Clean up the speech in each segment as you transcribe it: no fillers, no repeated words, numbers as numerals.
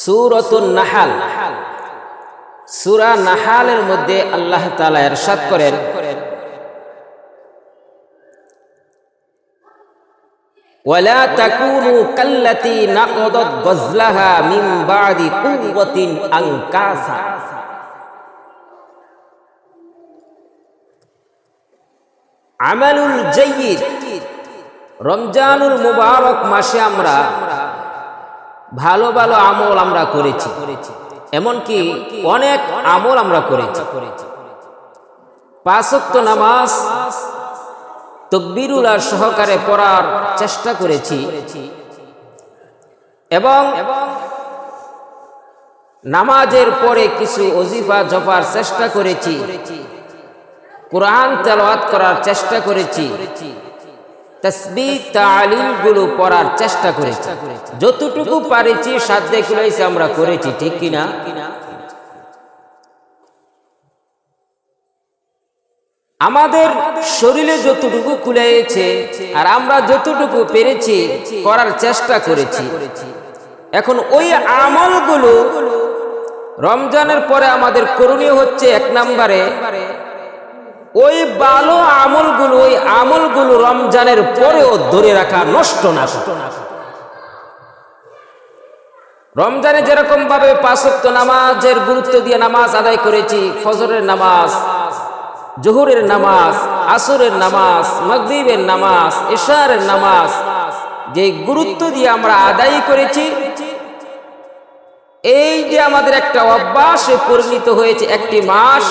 সূরাতুন Nahal, সূরা নাহালের মধ্যে আল্লাহ তাআলা ইরশাদ করেন, ওয়ালা তাকুনু কাল্লাতী নাকদাত গজলাহা মিন বাদি কুওয়াতিন আনকাসা। আমালুল জাইয়িদ, রমজানুল মুবারক মাসে আমরা ভালো ভালো আমল আমরা করেছি, এমনকি অনেক আমল আমরা করেছি। 5 ওয়াক্ত নামাজ তাকবীরুল্লাহ সহকারে পড়ার চেষ্টা করেছি এবং নামাজের পরে কিছু ওজিফা জপার চেষ্টা করেছি, কোরআন তেলাওয়াত করার চেষ্টা করেছি, তাসবিহ তালিল গুলো পড়ার চেষ্টা করেছি। যতটুকু পারেছি সাধ্যে কুলাইছে আমরা করেছি, ঠিক কিনা? আমাদের শরীরে যতটুকু কুলাইছে আর আমরা যতটুকু পেরেছি করার চেষ্টা করেছি। এখন ওই আমলগুলো রমজানের পরে আমাদের করণীয় হচ্ছে, 1 নম্বরে ওই ভালো আমলগুলো, ওই আমলগুলো রমজানের পরেও ধরে রাখা, নষ্ট না। রমজানে যেরকম ভাবে 5 ওয়াক্ত নামাজের গুরুত্ব দিয়ে নামাজ আদায় করেছি, ফজরের নামাজ, জোহরের নামাজ, আসরের নামাজ, মাগরিবের নামাজ, ইশারের নামাজ, যে গুরুত্ব দিয়ে আমরা আদায় করেছি, এই যে আমাদের একটা অভ্যাসে পরিণত হয়েছে। একটি মাস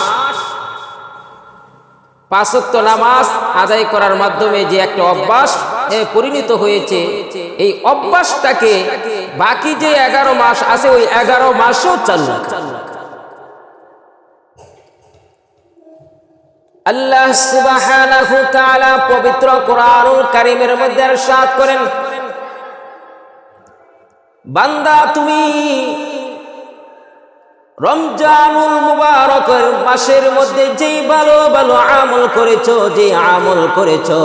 5 ওয়াক্ত নামাজ আদায় করার মাধ্যমে যে একটা অভ্যাস পরিণত হয়েছে, এই অভ্যাসটাকে বাকি যে 11 মাস আছে ওই 11 মাসও চালু রাখা। আল্লাহ সুবহানাহু ওয়া তাআলা পবিত্র কোরআনুল কারীমের মধ্যে ইরশাদ করেন, বান্দা তুমি রমজানুল মুবারকের মাসের মধ্যে যেই ভালো ভালো আমল করেছো, যে আমল করেছো,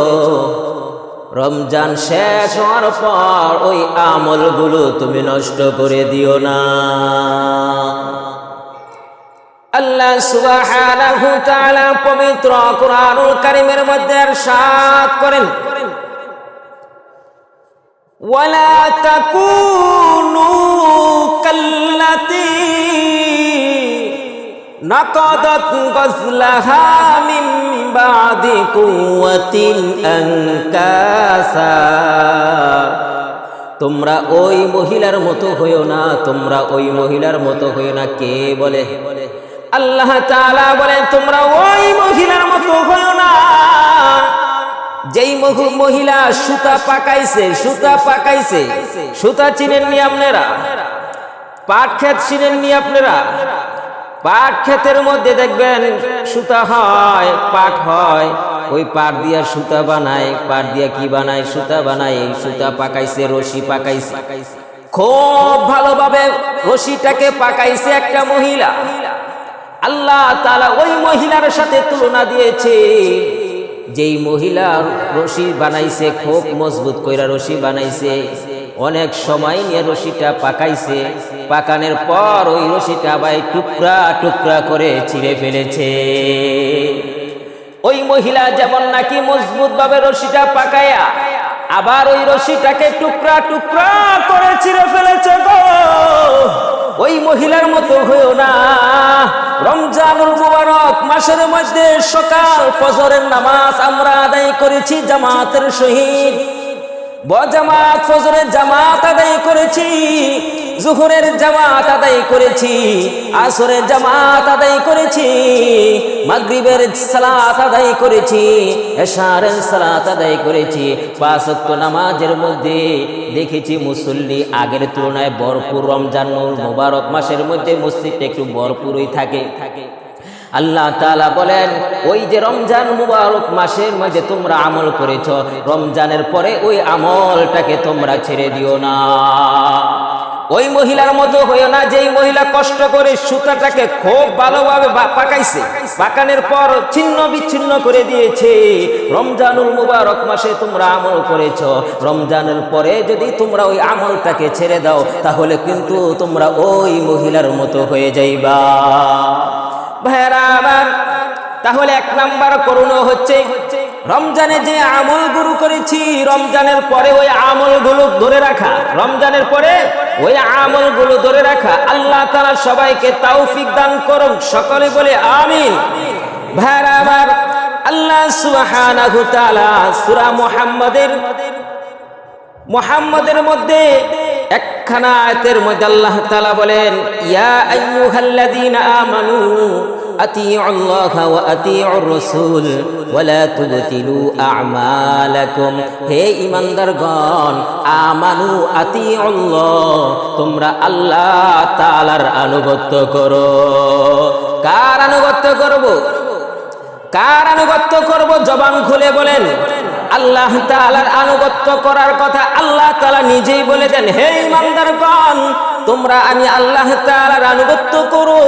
রমজান শেষ হওয়ার পর ওই আমলগুলো তুমি নষ্ট করে দিও না। আল্লাহ সুবহানাহু ওয়া তাআলা পবিত্র কোরআনুল কারীমের মধ্যে ইরশাদ করেন, ওয়ালা তাকুনু কাল্লাতী নাকাদাত গজলাহা মিন বাদি কুওয়াতিন আনকাসা। তোমরা ওই মহিলার মতো হইও না, তোমরা ওই মহিলার মতো হইও না। কে বলে? আল্লাহ তাআলা বলেন, তোমরা ওই মহিলার মতো হইও না যেই মহিলা সুতা পাকাইছে। সুতা চিনেননি আপনারা? পাট ক্ষেত চিনেননি আপনারা? পাট ক্ষেতের মধ্যে দেখবেন সুতা হয়, পাট হয়, ওই পাট দিয়া সুতা বানায়। পাট দিয়া কি বানায়? সুতা বানায়। এই সুতা পাকাইছে, রশি পাকাইছে, খুব ভালোভাবে রশিটাকে পাকাইছে একটা মহিলা। আল্লাহ তাআলা ওই মহিলার সাথে তুলনা দিয়েছে, যেই মহিলা রশি বানাইছে, খুব মজবুত কইরা রশি বানাইছে, অনেক সময় নিয়ে রশিটা পাকাইছে, পাকানোর পর ওই রশিটা আবার টুকরা টুকরা করে ছিঁড়ে ফেলেছে। ওই মহিলা যেমন নাকি মজবুত ভাবে রশিটা পাকায়া আবার ওই রশিটাকে টুকরা টুকরা করে ছিঁড়ে ফেলেছে গো, ওই মহিলার মতো হইও না। রমজানুল মুবারক মাসের মধ্যে সকাল ফজরের নামাজ আমরা আদায় করেছি জামাতের সহিত, বজামাত ফজরের জামাত আদায় করেছি, জোহরের জামাত আদায় করেছি, আসরের জামাত আদায় করেছি, মাগরিবের সালাত আদায় করেছি, এশারের সালাত আদায় করেছি। 5 ওয়াক্ত নামাজের মধ্যে দেখেছি মুসল্লি আগের তুলনায় ভরপুর। রমজানুল মুবারক মাসের মধ্যে মসজিদটা একটু ভরপুরই থাকে। আল্লাহ তাআলা বলেন, ওই যে রমজান মুবারক মাসের মধ্যে তোমরা আমল করেছো, রমজানের পরে ওই আমলটাকে তোমরা ছেড়ে দিও না। ওই মহিলার মতো হইও না যেই মহিলা কষ্ট করে সুতাটাকে খুব ভালোভাবে পাকাইছে, পাকানোর পর ছিন্ন বিচ্ছিন্ন করে দিয়েছে। রমজানুল মুবারক মাসে তোমরা আমল করেছ, রমজানের পরে যদি তোমরা ওই আমলটাকে ছেড়ে দাও তাহলে কিন্তু তোমরা ওই মহিলার মতো হয়ে যাইবা। ভাইরা আমার, তাহলে এক নাম্বার করণীয় হচ্ছে রমজানে যে আমলগুলো করেছি রমজানের পরে ওই আমলগুলো ধরে রাখা, রমজানের পরে ওই আমলগুলো ধরে রাখা। আল্লাহ তাআলা সবাইকে তৌফিক দান করুন, সকলে বলে আমিন। ভাইরা আমার, আল্লাহ সুবহানাহু ওয়া তাআলা সূরা মুহাম্মাদের মধ্যে একখানা আয়াতের মধ্যে আল্লাহ তাআলা বলেন, ইয়া আইয়ুহাল্লাযীনা আমানু আতিউল্লাহা ওয়া আতিউর রাসূল ওয়া লা তুবতিলু আ'মালাকুম। হে ঈমানদারগণ, আমানু আতিউল্লাহ, তোমরা আল্লাহ তাআলার আনুগত্য করো। কার আনুগত্য করব? কার আনুগত্য করব? জবান খুলে বলেন। আল্লাহ তাআলার আনুগত্য করার কথা আল্লাহ তাআলা নিজেই বলে দেন, হে ঈমানদারগণ, তোমরা আমি আল্লাহ তাআলার আনুগত্য করো।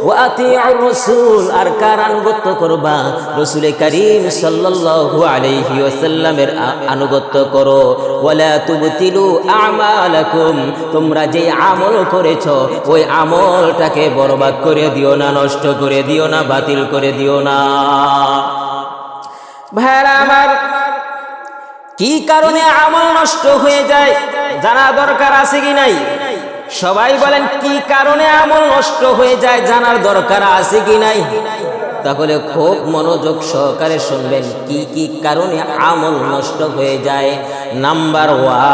ওয়া আতিউর রাসূল, আর কার আনুগত্য করবা? রাসূল করিম সাল্লাল্লাহু আলাইহি ওয়াসাল্লামের আনুগত্য করো। ওয়ালা তুবতিলু আমালাকুম, তোমরা যে আমল করেছো ওই আমলটাকে বরবাদ করে দিও না, নষ্ট করে দিও না, বাতিল করে দিও না। ভাইরা আমার, কি কারণে আমল নষ্ট হয়ে যায় জানা দরকার আছে কি নাই? সবাই বলেন, কি কারণে আমল নষ্ট হয়ে যায় জানার দরকার আছে কি নাই? তাহলে খুব মনোযোগ সহকারে শুনবেন কি কি কারণে আমল নষ্ট হয়ে যায়। নাম্বার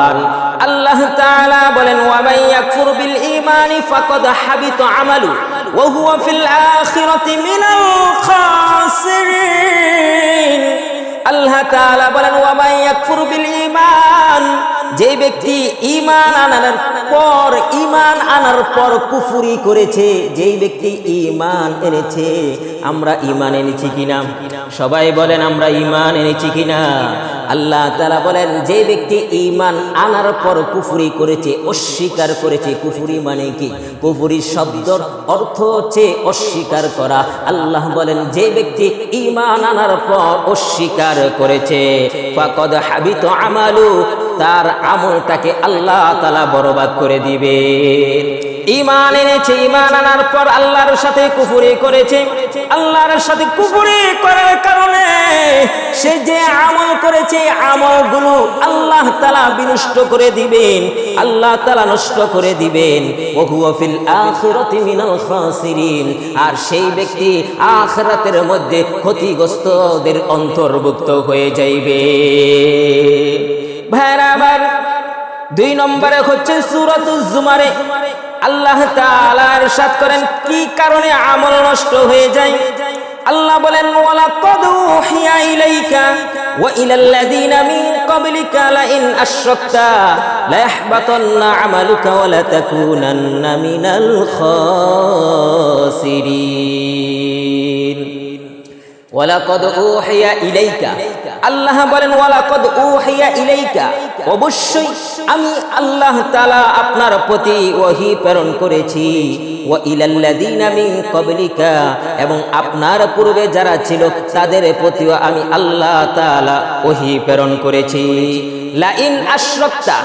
1, আল্লাহ তাআলা বলেন, ওয়া মান ইয়াকফুর বিল ঈমানি ফাকাদ হাবিতা আমালু ওয়া হুয়া ফিল আখিরাতি মিনাল খাসিরিন। আল্লাহ তাআলা বলেন, ওয়া মান ইয়াকফুর বিল ঈমান, যে ব্যক্তি ঈমান আনার পর কুফরি করেছে, যেই ব্যক্তি ঈমান এনেছে, আমরা ঈমান এনেছি কিনা? সবাই বলেন আমরা ঈমান এনেছি কিনা? আল্লাহ তাআলা বলেন, যে ব্যক্তি ঈমান আনার পর কুফরি করেছে, অস্বীকার করেছে। কুফরি মানে কি? কুফরি শব্দের অর্থ হচ্ছে অস্বীকার করা। আল্লাহ বলেন, যে ব্যক্তি ঈমান আনার পর অস্বীকার করেছে, ফাকাদ হাবিতা আমালু, তার আমলটাকে আল্লাহ তাআলা বরবাদ করে দিবে। ঈমান এনেছে, ঈমান আনার পর আল্লাহর সাথে কুফরি করেছে, আল্লাহর সাথে কুফরি করার কারণে সে যে আমল করেছে আমলগুলো আল্লাহ তাআলা বিনষ্ট করে দিবেন, আল্লাহ তাআলা নষ্ট করে দিবেন। ওয়া হুয়া ফিল আখিরাতি মিনাল খাসিরিন, আর সেই ব্যক্তি আখিরাতের মধ্যে ক্ষতিগ্রস্তদের অন্তর্ভুক্ত হয়ে যাইবে। ভাইরা আমার, 2 নম্বরে হচ্ছে সূরাতুজ জুমারে আল্লাহ তাআলা ইরশাদ করেন কি কারণে আমল নষ্ট হয়ে যায়। আল্লাহ বলেন, ওয়ালাকাদ উহিয়া ইলাইকা ওয়া ইলাল্লাযীনা মিন ক্বাবলিকা লাইন আশরাকতা লায়াহবাতান্না আমালুকা ওয়া লাতাকুনান্না মিনাল খাসিরিন। ওয়ালাকাদ উহিয়া ইলাইকা, আল্লাহ বলেন ওয়ালাকাদ উহিয়া ইলাইকা, অবশ্যই আমি আল্লাহ তাআলা আপনার প্রতি ওহী প্রেরণ করেছি। ওয়া ইলাল্লাযীনা মিন ক্বাবলিকা, এবং আপনার পূর্বে যারা ছিল তাদের প্রতিও আমি আল্লাহ তাআলা ওহী প্রেরণ করেছি। লাইন আশরাকতা,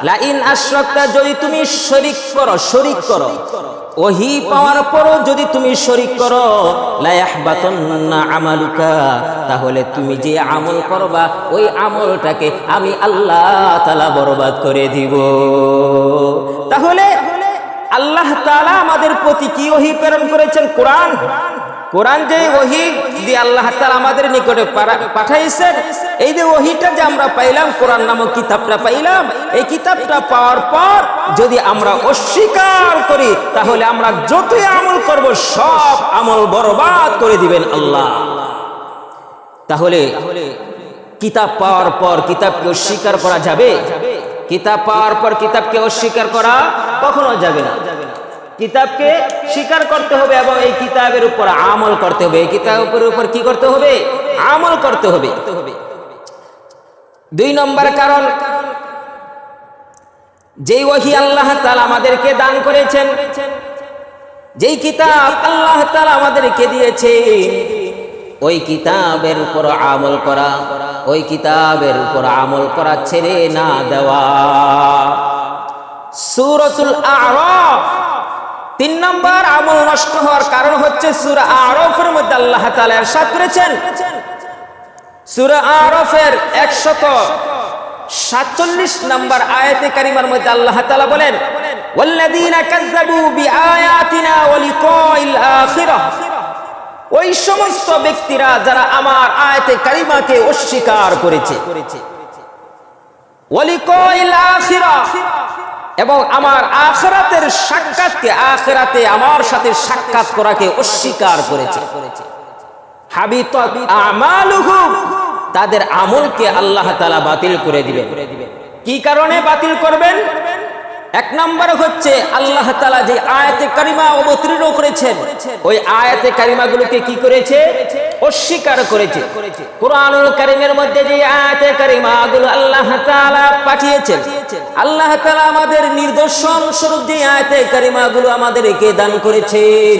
লাইন আশরাকতা, যদি তুমি শরীক করো, ওহী পাওয়ার পরও যদি তুমি শরীক করো, লা ইয়াহবাতান্না আমালুকা, তাহলে তুমি যে আমল করবা ওই আমলটাকে আমি আল্লাহ তাআলা বরবাদ করে দিব। তাহলে আল্লাহ তাআলা আমাদের প্রতি কি ওহী প্রেরণ করেছেন? কোরআন। কোরআন যে ওহী দিয়ে আল্লাহ তাআলা আমাদের নিকটে পাঠাইছেন, এই যে ওহীটা যে আমরা পাইলাম, কোরআন নামক কিতাবটা পাইলাম, এই কিতাবটা পাওয়ার পর যদি আমরা অস্বীকার করি তাহলে আমরা যতই আমল করব সব আমল বরবাদ করে দিবেন আল্লাহ। তাহলে কিতাব পাওয়ার পর কিতাবকে অস্বীকার করা যাবে? কিতাব পাওয়ার পর কিতাবকে অস্বীকার করা কখনো যাবে না। কিতাবকে স্বীকার করতে হবে এবং এই কিতাবের উপর আমল করতে হবে। এই কিতাবের উপর কি করতে হবে? আমল করতে হবে। 2 নম্বর কারণ, যেই ওহী আল্লাহ তাআলা আমাদেরকে দান করেছেন, যেই কিতাব আল্লাহ তাআলা আমাদেরকে দিয়েছে, ওই কিতাবের উপর আমল করা, ওই কিতাবের উপর আমল করা ছেড়ে না দেওয়া। সূরাতুল আ'রাফ 3 নম্বর আমল নষ্ট হওয়ার কারণ হচ্ছে সূরা আ'রাফের মধ্যে আল্লাহ তাআলা ইরশাদ করেছেন, সূরা আ'রাফের 147 নম্বর আয়াতে কারিমার মধ্যে আল্লাহ তাআলা বলেন, ওয়াল্লাযীনা কাযযাবু বিআয়াতিনা ওয়া লিকাইল আখিরাহ, ওই সমস্ত ব্যক্তিরা যারা আমার আয়াতে কারিমাকে অস্বীকার করেছে, ওয়া লিকাইল আখিরাহ, এবং আমার আখিরাতের সাক্ষাৎকে, আখিরাতে আমার সাথে সাক্ষাৎ করাকে অস্বীকার করেছে, হাবিতাত আমালুহুম, তাদের আমলকে আল্লাহ তাআলা বাতিল করে দিবেন। কি কারণে বাতিল করবেন? 1 নম্বর হচ্ছে আল্লাহ তাআলা যে আয়াতে কারিমা অবতীর্ণ করেছেন, ওই আয়াতে কারিমাগুলোকে কি করেছে? অস্বীকার করেছে। কুরআনুল কারীমের মধ্যে যে আয়াতে কারিমাগুলো আল্লাহ তাআলা পাঠিয়েছেন, আল্লাহ তাআলা আমাদের নিদর্শন স্বরূপ যে আয়াতে কারিমাগুলো আমাদেরকে দান করেছেন,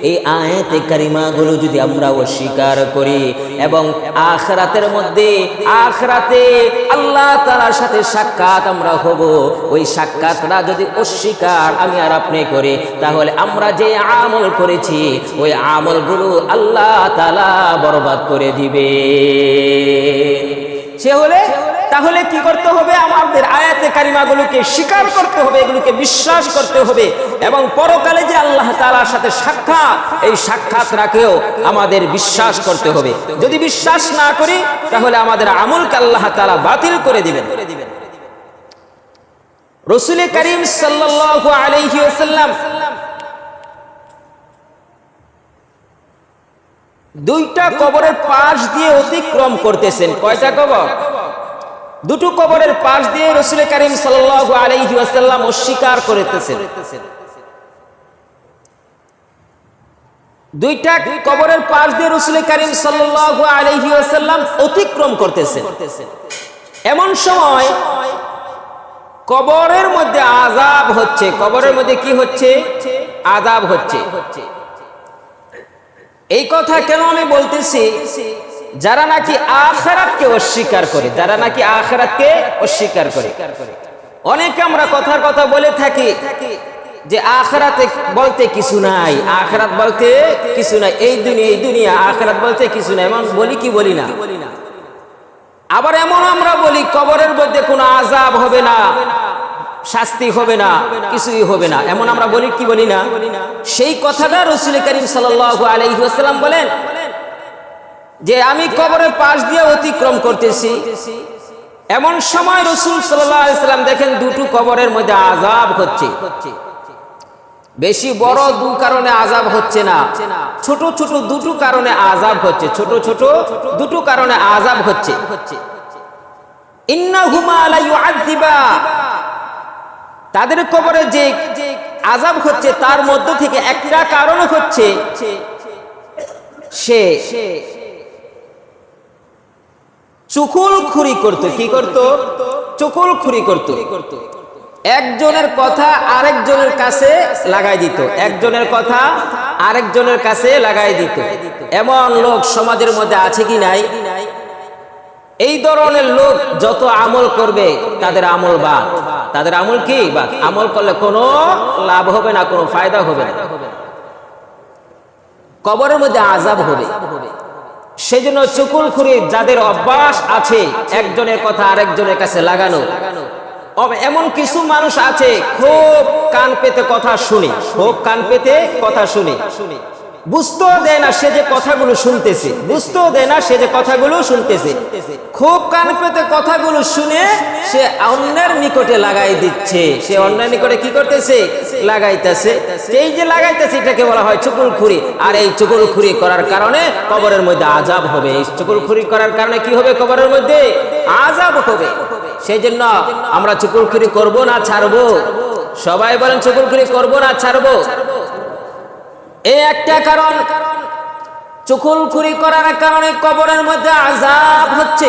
এই আয়াতে কারিমাগুলো যদি আমরা অস্বীকার করি এবং আখিরাতের মধ্যে, আখিরাতে আল্লাহ তাআলার সাথে সাক্ষাৎ আমরা হব, ওই সাক্ষাৎটা যদি অস্বীকার আমি আর আপনি করি, তাহলে আমরা যে আমল করেছি ওই আমলগুলো আল্লাহ তাআলা বরবাদ করে দিবে। তাহলে কি করতে হবে? আমাদের আয়াতে কারিমাগুলোকে স্বীকার করতে হবে, এগুলোকে বিশ্বাস করতে হবে, এবং পরকালে যে আল্লাহ তাআলার সাথে সাক্ষাৎ, এই সাক্ষাৎ রাখেও আমাদের বিশ্বাস করতে হবে। যদি বিশ্বাস না করি তাহলে আমাদের আমলকে আল্লাহ তাআলা বাতিল করে দিবেন। রাসূল করিম সাল্লাল্লাহু আলাইহি ওয়াসাল্লাম 2টা কবরের পাশ দিয়ে অতিক্রম করতেছেন। কয়টা কবর? 2টো কবরের পাশ দিয়ে রাসূল করিম সাল্লাল্লাহু আলাইহি ওয়াসাল্লাম অস্বীকার করতেছেন। 2টা কবরের পাশ দিয়ে রাসূল করিম সাল্লাল্লাহু আলাইহি ওয়াসাল্লাম অতিক্রম করতেছেন। এমন সময় কবরের মধ্যে আযাব হচ্ছে। কবরের মধ্যে কি হচ্ছে? আযাব হচ্ছে। এই কথা কেন আমি বলতেছি? যারা নাকি আখিরাতকে অস্বীকার করে, যারা নাকি আখিরাতকে অস্বীকার করে, অনেকে আমরা কথার কথা বলে থাকি যে আখিরাতে বলতে কিছু নাই, আখিরাত বলতে কিছু নাই, এই দুনিয়া আখিরাত বলতে কিছু নাই, এমন বলি কি বলি না? আবার এমন আমরা বলি কবরের মধ্যে কোনো আযাব হবে না, শাস্তি হবে না, কিছুই হবে না, এমন আমরা বলি কি বলি না? সেই কথাটা রাসূল করিম সাল্লাল্লাহু আলাইহি ওয়াসাল্লাম বলেন যে আমি কবরের পাশ দিয়ে অতিক্রম করতেছি, এমন সময় রাসূল সাল্লাল্লাহু আলাইহি ওয়াসাল্লাম দেখেন 2টো কবরের মধ্যে আযাব হচ্ছে। বেশি বড় 2 কারণে আযাব হচ্ছে না, ছোট ছোট 2টো কারণে আযাব হচ্ছে, ছোট ছোট 2টো কারণে আযাব হচ্ছে। ইন্নাহুমা লা ইউআযিবা, তাদের কবরে যে আযাব হচ্ছে তার মধ্য থেকে একটা কারণ হচ্ছে সে চুগলখুরি করত। কি করত? চুগলখুরি করত। একজনের কথা আরেকজনের কাছে লাগাই দিত, একজনের কথা আরেকজনের কাছে লাগাই দিত। এমন লোক সমাজের মধ্যে আছে কি নাই? এই ধরনের লোক যত আমল করবে তাদের আমল বাদ, তাদের আমল কি বাদ, আমল করলে কোনো লাভ হবে না, কোনো ফায়দা হবে না, কবরের মধ্যে আযাব হবে। সেজন্য চুগলখুরি যাদের অভ্যাস আছে একজনের কথা আরেকজনের কাছে লাগানো, এমন কিছু মানুষ আছে খুব কান পেতে কথা শুনে, খুব কান পেতে কথা শুনে, বুঝতেও দেয় না সে যে কথাগুলো শুনতেছে, বুঝতেও দেয় না সে যে কথাগুলো শুনতেছে, খুব কান পেতে কথাগুলো শুনে সে অন্যের নিকটে লাগাই দিচ্ছে, সে অন্যের নিকটে কি করতেছে? লাগাইতেছে। এই যে লাগাইতেছে এটাকে বলা হয় চুগলখুরি। আর এই চুগলখুরি করার কারণে কবরের মধ্যে আযাব হবে। এই চুগলখুরি করার কারণে কি হবে? কবরের মধ্যে আযাব হবে। সেই জন্য আমরা চুগলখুরি করব না ছাড়বো? সবাই বলেন চুগলখুরি করব না ছাড়বো? এই একটা কারণ, চুগলখুরি করার কারণে কবরের মধ্যে আযাব হচ্ছে।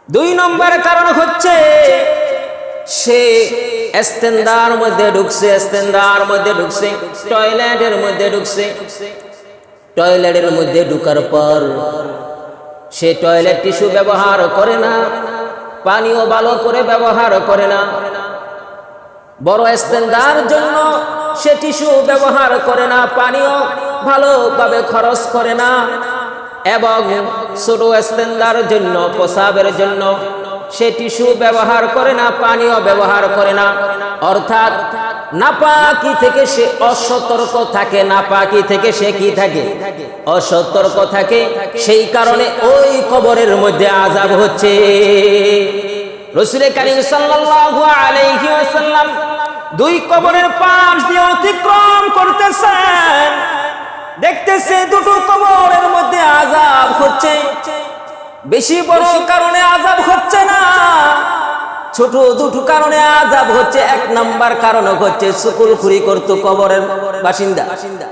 2 নম্বর কারণ হচ্ছে সে ইস্তেঞ্জার মধ্যে ঢুকছে, টয়লেটের মধ্যে ঢুকছে। টয়লেটের মধ্যে ঢুকার পর সে টয়লেট টিস্যু ব্যবহার করে না, পানিও ভালো করে ব্যবহার করে না। বড় ইস্তেঞ্জার জন্য সে টিস্যু ব্যবহার করে না, পানিও ভালোভাবে খরচ করে না, এবং ছোট ইস্তেঞ্জার জন্য, প্রসাবের জন্য সে টিস্যু ব্যবহার করে না, পানিও ব্যবহার করে না। অর্থাৎ নাপাকি থেকে সে অসতর্ক থাকে, নাপাকি থেকে সে কি থাকে? অসতর্ক থাকে। সেই কারণে ওই কবরের মধ্যে আযাব হচ্ছে। রাসূল কারীম সাল্লাল্লাহু আলাইহি ওয়াসাল্লাম দুই কবরের পাশ দিয়ে অতিক্রম করতেছেন, দেখতেছে দুটো কবরের মধ্যে আযাব হচ্ছে। বেশি বড় কারণে আযাব হচ্ছে না, ছোট দুটো কারণে আযাব হচ্ছে। এক নাম্বার কারণ হচ্ছে চুগলখুরি করত কবরের বাসিন্দা।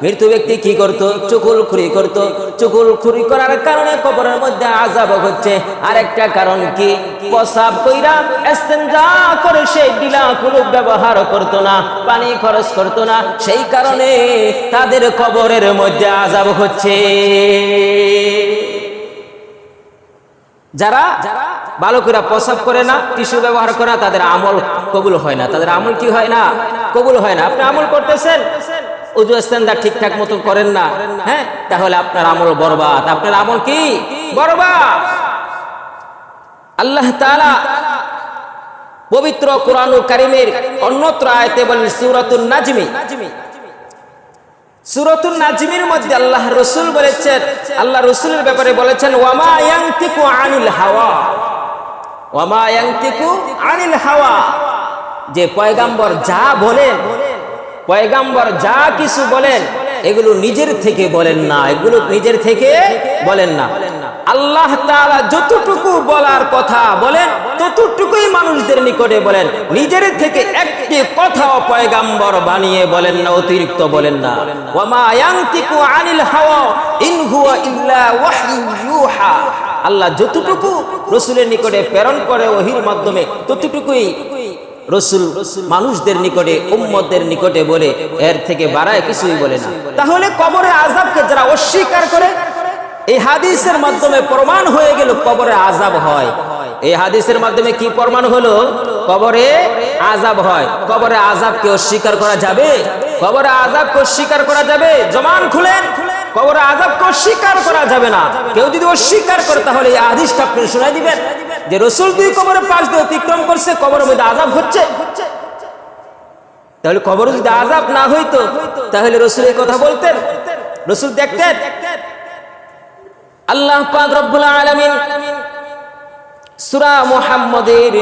মৃত ব্যক্তি কি করত? চুগলখুরি করত। চুগলখুরি করার কারণে কবরের মধ্যে আযাব হচ্ছে। আরেকটা কারণ কি? প্রসাব কইরা ইস্তেঞ্জা করে সে ঢিলা কুলুপ ব্যবহার করত না, পানি খরচ করত না, সেই কারণে তাদের কবরের মধ্যে আযাব হচ্ছে। যারা ভালো করে প্রসাব করে না, টিস্যু ব্যবহার করে না, তাদের আমল কবুল হয় না। তাদের আমল কি হয় না? কবুল হয় না। আপনি আমল করতেছেন, ওযু ইস্তেঞ্জা ঠিকঠাক মতো করেন না, হ্যাঁ, তাহলে আপনার আমল বরবাদ। আপনার আমল কি? বরবাদ। আল্লাহ তাআলা পবিত্র কোরআনুল কারীমের অন্যত্র আয়াতে বলেন, সূরাতুন নাজমি, সূরাতুন নাজমের মধ্যে আল্লাহ রাসূল বলেছেন, আল্লাহ রাসূলের ব্যাপারে বলেছেন, ওয়ামা ইয়ানতিকু আনিল হাওয়া, ওয়ামা ইয়ানতিকু আনিল হাওয়া, যে পয়গাম্বর যা বলেন, পয়গাম্বর যা কিছু বলেন, এগুলো নিজের থেকে বলেন না, এগুলো নিজের থেকে বলেন না। আল্লাহ তাআলা যতটুকু বলার কথা বলেন ততটুকুই মানুষদের নিকটে বলেন, নিজের থেকে একটি কথাও পয়গাম্বর বানিয়ে বলেন না, অতিরিক্ত বলেন না। ওয়ামা ইয়ানতিকু আনিল হাওয়া ইন হুয়া ইল্লা ওয়াহয়ু ইউহা, আল্লাহ যতটুকু রাসূলের নিকটে প্রেরণ করে ওহীর মাধ্যমে ততটুকুই রাসূল মানুষদের নিকটে, উম্মতের নিকটে বলে, এর থেকে বাড়ায় কিছুই বলে না। তাহলে কবরে আযাবকে যারা অস্বীকার করে, এই হাদিসের মাধ্যমে প্রমাণ হয়ে গেল কবরে আযাব হয়। এই হাদিসের মাধ্যমে কি প্রমাণ হলো? কবরে আযাব হয়। কবরে আযাবকে অস্বীকার করা যাবে? কবরে আযাবকে অস্বীকার করা যাবে? জবান খুলেন, কবরে আযাবকে অস্বীকার করা যাবে না। কেউ যদি অস্বীকার করে তাহলে এই হাদিসটা আপনি শোনাই দিবেন যে রাসূল দুই কবরের পাশ দিয়ে অতিক্রম করছে, কবরের মধ্যে আযাব হচ্ছে। তাহলে কবরে যদি আযাব না হইতো তাহলে রাসূল এই কথা বলতেন? রাসূল দেখতেন? আল্লাহ পাক রব্বুল আলামিন সূরা মুহাম্মাদের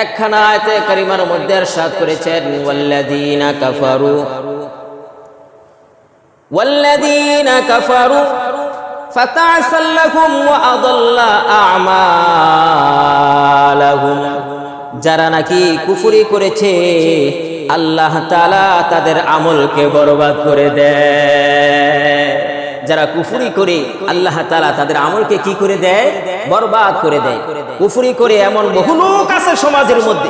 একখানা আয়াতে কারিমার মধ্যে ইরশাদ করেছেন, ওয়াল্লাযীনা কাফারু ফাতা'সাল লাহুম ওয়া আদাল্লা আ'মালাহুম, যারা নাকি কুফরি করেছে আল্লাহ তাআলা তাদের আমলকে বরবাদ করে দেয়। যারা কুফরি করে আল্লাহ তাআলা তাদের আমলকে কি করে দেয়? বরবাদ করে দেয়। কুফরি করে এমন বহু লোক আছে সমাজের মধ্যে,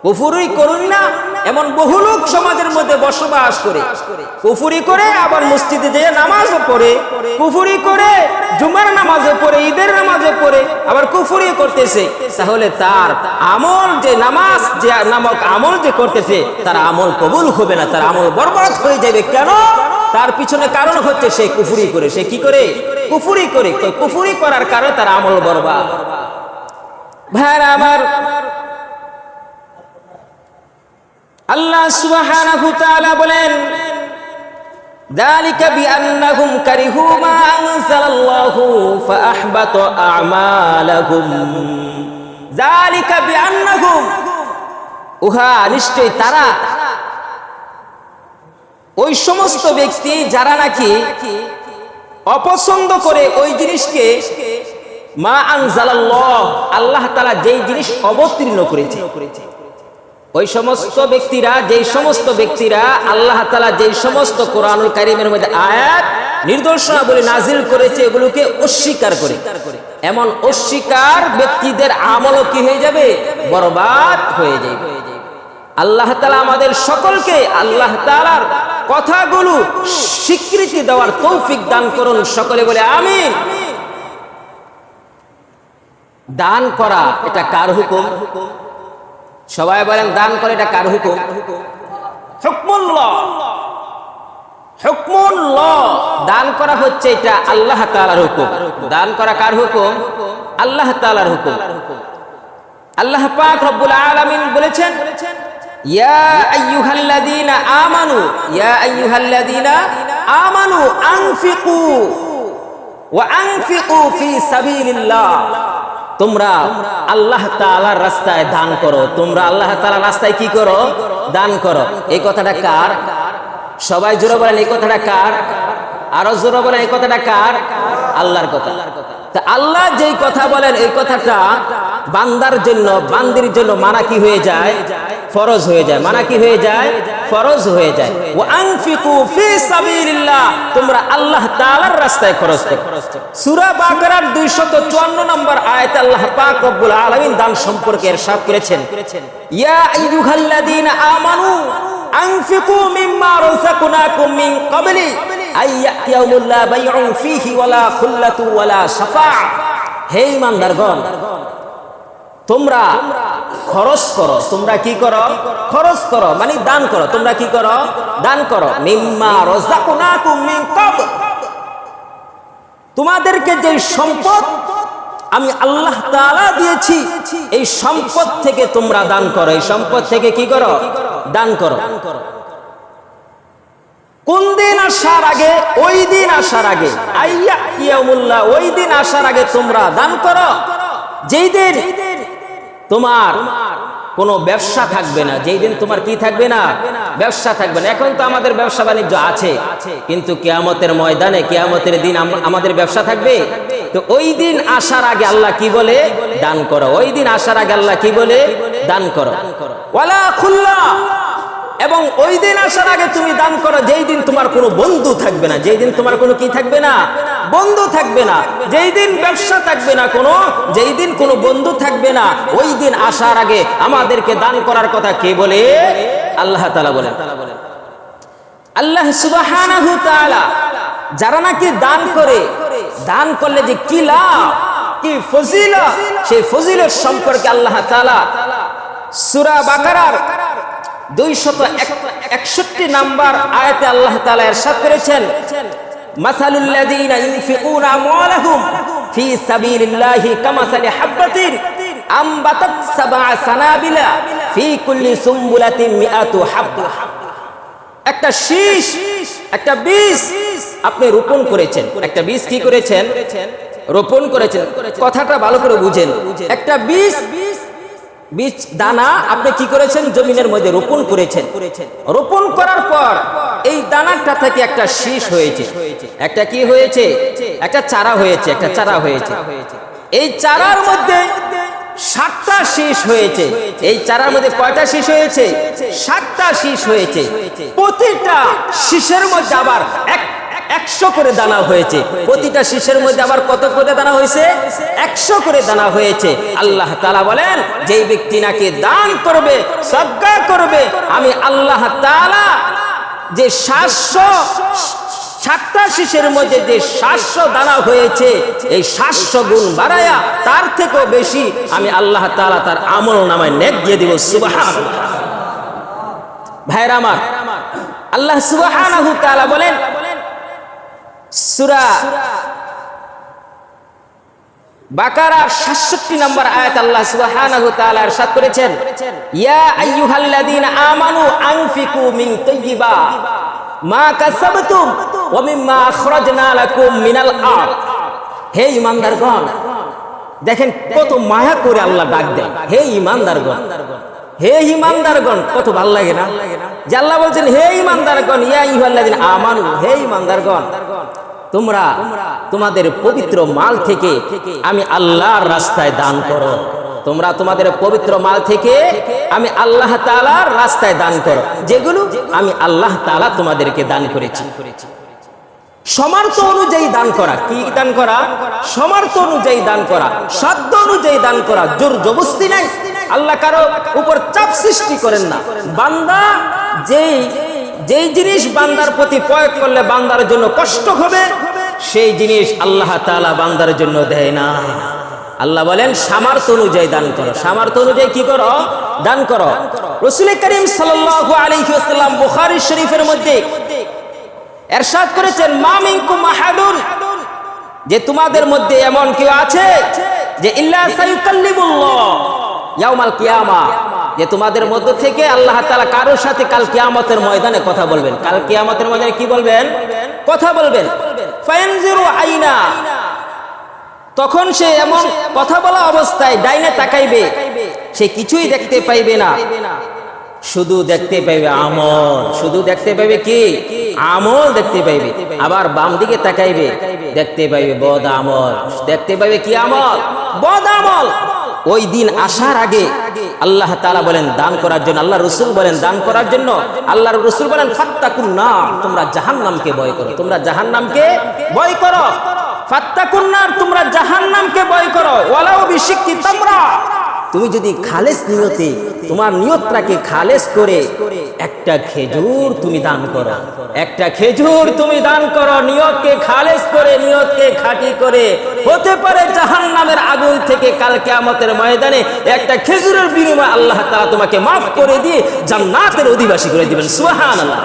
কুফরি করুন না এমন বহু লোক সমাজের মধ্যে বসবাস করে, কুফরি করে আবার মসজিদে যেয়ে নামাজও পড়ে, কুফরি করে জুমার নামাজও পড়ে, ঈদের নামাজও পড়ে, আবার কুফরি করতেছে। তাহলে তার আমল যে নামাজ যে নামক আমল যে করতেছে, তার আমল কবুল হবে না, তার আমল বরবাদ হয়ে যাবে। কেন? তার পিছনে কারণ হচ্ছে সে কুফরি করে। সে কি করে? কুফরি করে। কুফরি করার কারণে তার আমল বরবাদ। ভাইরা আমার, আল্লাহ সুবহানাহু ওয়া তাআলা বলেন, যালিকা বিআন্নাহুম কারিহু মা আনজালাল্লাহু ফাআহবাতা আ'মালাহুম, যালিকা বিআন্নাহুম, উহা নিশ্চয় তারা, ওই সমস্ত ব্যক্তি যারা নাকি অপছন্দ করে ওই জিনিসকে, মা আনজালাল্লাহ, আল্লাহ তাআলা যেই জিনিস অবতীর্ণ করেছে, ওই সমস্ত ব্যক্তিরা, যেই সমস্ত ব্যক্তিরা আল্লাহ তাআলা যেই সমস্ত কোরআনুল কারীমের মধ্যে আয়াত নির্দেশনাবলী নাজিল করেছে এগুলোকে অস্বীকার করে, এমন অস্বীকার ব্যক্তিদের আমলও কি হয়ে যাবে? বরবাদ হয়ে যাবে। আল্লাহ তাআলা আমাদের সকলকে আল্লাহ তাআলার কথাগুলো স্বীকৃতি দেওয়ার তৌফিক দান করুন। সকলে বলে আমিন। দান করা এটা কার হুকুম? সবাই বলেন দান করে এটা কার হুকুম? হুকমুল্লাহ, হুকমুল্লাহ। দান করা হচ্ছে এটা আল্লাহ তাআলার হুকুম। দান করা কার হুকুম? আল্লাহ তাআলার হুকুম। আল্লাহ পাক রব্বুল আলামিন বলেছেন, ইয়া আইয়ুহাল্লাযীনা আমানু, ইয়া আইয়ুহাল্লাযীনা আমানু আনফিকু ওয়া আনফিকু ফি সাবিলিল্লাহ। তোমরা আল্লাহ তাআলার রাস্তায় দান করো। তোমরা আল্লাহ তাআলার রাস্তায় কি করো? দান করো। এই কথাটা কার? সবাই জোরে বলেন এই কথাটা কার? আরো জোরে বলেন এই কথাটা কার? আল্লাহর কথা। তা আল্লাহ যেই কথা বলেন এই কথাটা বান্দার জন্য, বান্দির জন্য মানা কি হয়ে যায়? ফরজ হয়ে যায়। মানা কি হয়ে যায়? ফরজ হয়ে যায়। ওয়া আনফিকু ফি সাবিলিল্লাহ, তোমরা আল্লাহ তাআলার রাস্তায় খরচ করো। সূরা বাকারার 254 নম্বর আয়াতে আল্লাহ পাক রব্বুল আলামিন দান সম্পর্কে ইরশাদ করেছেন, ইয়া আইয়ুহাল্লাযীনা আমানু আনফিকু মিম্মা রাযাকনাকুম মিন ক্বাবলি আইয়াতিয়াউমুল লা বাইউন ফীহি ওয়ালা খুল্লাতু ওয়ালা শাফাআ। হে ঈমানদারগণ, তোমরা খরচ করো। তোমরা কি করো? খরচ করো মানে দান করো। তোমরা কি করো? দান করো। মিম্মা রাযাকনাকুম মিন ক্বাবল, তোমাদেরকে যে সম্পদ আমি আল্লাহ তাআলা দিয়েছি এই সম্পদ থেকে তোমরা দান করো। এই সম্পদ থেকে কি করো? দান করো। কোন দিন আসার আগে? ওই দিন আসার আগে। আইয়াতিয়াউমুল্লাহ, ওই দিন আসার আগে তোমরা দান করো যেই দিন তোমার কোনো ব্যবসা থাকবে না। যেই দিন তোমার কি থাকবে না? ব্যবসা থাকবে না। এখন তো আমাদের ব্যবসা বাণিজ্য আছে, কিন্তু কিয়ামতের ময়দানে, কিয়ামতের দিন আমাদের ব্যবসা থাকবে? তো ওই দিন আসার আগে আল্লাহ কি বলে? দান করো। ওই দিন আসার আগে আল্লাহ কি বলে? দান করো। ওয়ালা খুল্লা, এবং ওই দিন আসার আগে তুমি দান করো যেই দিন তোমার কোনো বন্ধু থাকবে না। যেই দিন তোমার কোনো কি থাকবে না? বন্ধু থাকবে না। যেই দিন ব্যবসা থাকবে না কোনো, যেই দিন কোনো বন্ধু থাকবে না, ওই দিন আসার আগে আমাদেরকে দান করার কথা কে বলে? আল্লাহ তাআলা বলেন। আল্লাহ সুবহানাহু তাআলা যারা নাকি দান করে, দান করলে যে কি লাভ, কি ফজিলত, সেই ফজিলত সম্পর্কে আল্লাহ তাআলা সূরা বাকারার 261 নাম্বার আয়াতে আল্লাহ তাআলা ইরশাদ করেছেন, মাসালুল লাযীনা ইউনফিকুনা আমওয়ালাহুম ফি সাবিলিল্লাহি কামাসালি হাববাতিন আমবাতাত সাবআ সানাবিলা ফি কুল্লি সুমবুলাতিন মিআতু হাব্বা। একটা শীষ, একটা বীজ আপনি রোপণ করেছেন। একটা বীজ কি করেছেন? রোপণ করেছেন। কথাটা ভালো করে বুঝেন। একটা বীজ দানা আপনি কি করেছেন? জমিনের মধ্যে রোপণ করেছেন। রোপণ করার পর এই দানাটা থেকে একটা শীষ হয়েছে। একটা কি হয়েছে? একটা চারা হয়েছে। একটা চারা হয়েছে। এই চারার মধ্যে 7টা শীষ হয়েছে। এই চারার মধ্যে কয়টা শীষ হয়েছে? 7টা শীষ হয়েছে। প্রতিটা শীষের মধ্যে আবার 100 করে দানা হয়েছে। প্রতিটা শীষের মধ্যে আবার কত করে দানা হয়েছে? 100 করে দানা হয়েছে। আল্লাহ তাআলা বলেন, যেই ব্যক্তি নাকি দান করবে, সদকা করবে, আমি আল্লাহ তাআলা যে 700 শীষের মধ্যে যে 700 দানা হয়েছে, এই 700 গুণ বাড়ায়া তার থেকেও বেশি আমি আল্লাহ তাআলা তার আমল নামায় নেক দিয়ে দিব। সুবহানাল্লাহ। ভাইরা আমার, আল্লাহ সুবহানাহু তাআলা বলেন সূরা বাকারার 67 নম্বর আয়াত আল্লাহ সুবহানাহু তাআলা ইরশাদ করেছেন, ইয়া আইয়ুহাল্লাযীনা আমানু আনফিকু মিন তাইয়্যিবা মা কাসাবতুম ওয়া মিম্মা আখরাজনা লাকুম মিনাল আরদ। হে ঈমানদারগণ, দেখেন কত মায়া করে আল্লাহ ডাক দেয়। হে ঈমানদারগণ, হে ঈমানদারগণ, কত ভালো লাগে না যে আল্লাহ বলছেন হে ঈমানদারগণ, ইয়া আইয়ুহাল্লাযীনা আমানু, হে ঈমানদারগণ, তোমরা তোমাদের পবিত্র মাল থেকে আমি আল্লাহর রাস্তায় দান করো। তোমরা তোমাদের পবিত্র মাল থেকে আমি আল্লাহ তাআলার রাস্তায় দান করো, যেগুলো আমি আল্লাহ তাআলা তোমাদেরকে দান করেছি। সামর্থ্য অনুযায়ী দান করা। কি দান করা? সামর্থ্য অনুযায়ী দান করা, সাধ্য অনুযায়ী দান করা। জোর জবরদস্তি নাই। আল্লাহ কারো উপর চাপ সৃষ্টি করেন না। বান্দা যেই জিনিস বান্দার প্রতি প্রয়োগ করলে বান্দার জন্য কষ্ট হবে, সেই জিনিস আল্লাহ তাআলা বান্দার জন্য দেয় না। আল্লাহ বলেন সামর্থ্য অনুযায়ী দান করো। সামর্থ্য অনুযায়ী কি করো? দান করো। রাসূল করিম সাল্লাল্লাহু আলাইহি ওয়াসাল্লাম বুখারী শরীফের মধ্যে ইরশাদ করেছেন, মা মিনকুম আহাদুন, যে তোমাদের মধ্যে এমন কেউ আছে যে ইল্লা সাইকাল্লিমুল্লাহ ইয়াউমাল কিয়ামা, যে তোমাদের মধ্য থেকে আল্লাহ তাআলা কারোর সাথে কাল কিয়ামতের ময়দানে কথা বলবেন। কাল কিয়ামতের ময়দানে কি বলবেন? কথা বলবেন। ফায়ানজিরু আইনা, তখন সে এমন কথা বলা অবস্থায় ডাইনে তাকাইবে, সে কিছুই দেখতে পাইবে না, শুধু দেখতে পাইবে আমল। শুধু দেখতে পাইবে কি? আমল দেখতে পাইবে। আবার বাম দিকে তাকাইবে, দেখতে পাইবে বদ আমল। দেখতে পাইবে কি আমল? বদ আমল। ওই দিন আসার আগে আল্লাহ তাআলা বলেন দান করার জন্য, আল্লাহ রাসূল বলেন দান করার জন্য, আল্লাহর রাসূল বলেন ফাত্তাকুন নার, তোমরা জাহান্নামকে ভয় করো। তোমরা জাহান্নামকে ভয় করো। ফাত্তাকুন নার, তোমরা জাহান্নামকে ভয় করো। ওয়ালাউ বিশিক্কি তামরা, তুমি যদি খালেস নিয়তে, তোমার নিয়তটাকে খালেস করে একটা খেজুর তুমি দান করো। একটা খেজুর তুমি দান করো, নিয়তকে খালেস করে, নিয়তকে খাঁটি করে। হতে পারে জাহান্নামের আগুন থেকে কাল কিয়ামতের ময়দানে একটা খেজুরের বিনিময়ে আল্লাহ তাআলা তোমাকে মাফ করে দিয়ে জান্নাতের অধিবাসী করে দিবেন। সুবহানাল্লাহ।